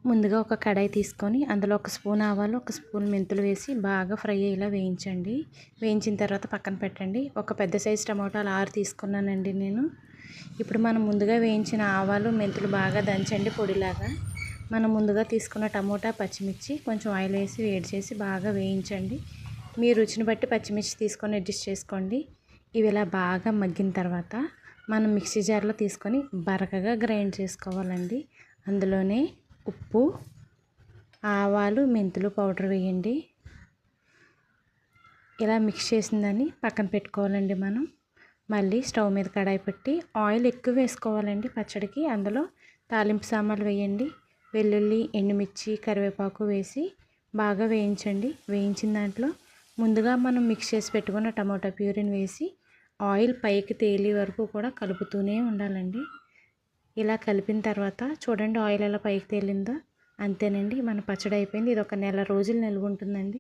ముందుగా ఒక కడాయి తీసుకొని అందులో ఒక స్పూన్ ఆవాలు, ఒక స్పూన్ మెంతులు వేసి బాగా ఫ్రై అయ్యేలా వేయించండి. వేయించిన తర్వాత పక్కన పెట్టండి. ఒక పెద్ద సైజు టమాటాలు 6 తీసుకున్నానండి నేను. ఇప్పుడు మనం ముందుగా వేయించిన ఆవాలు, మెంతులు బాగా దంచండి పొడిలాగా. మనం ముందుగా తీసుకున్న టమోటా, పచ్చిమిర్చి కొంచెం ఆయిల్ వేసి వేడి చేసి బాగా వేయించండి. మీ రుచిని బట్టి పచ్చిమిర్చి తీసుకొని అడ్జస్ట్ చేసుకోండి. ఇవి ఇలా బాగా మగ్గిన తర్వాత మనం మిక్సీ జార్లో తీసుకొని బరకగా గ్రైండ్ చేసుకోవాలండి. అందులోనే ఉప్పు, ఆవాలు, మెంతులు పౌడర్ వేయండి. ఇలా మిక్స్ చేసిందని పక్కన పెట్టుకోవాలండి. మనం మళ్ళీ స్టవ్ మీద కడాయి పెట్టి ఆయిల్ ఎక్కువ వేసుకోవాలండి పచ్చడికి. అందులో తాలింపు సామాన్లు వేయండి. వెల్లుల్లి, ఎండుమిర్చి, కరివేపాకు వేసి బాగా వేయించండి. వేయించిన దాంట్లో ముందుగా మనం మిక్స్ చేసి పెట్టుకున్న టమాటా ప్యూరీని వేసి ఆయిల్ పైకి తేలి వరకు కూడా కలుపుతూనే ఉండాలండి. ఇలా కలిపిన తర్వాత చూడండి ఆయిల్ ఎలా పైకి తేలిందో. అంతేనండి, మన పచ్చడి అయిపోయింది. ఇది ఒక నెల రోజులు నిల్వ ఉంటుందండి.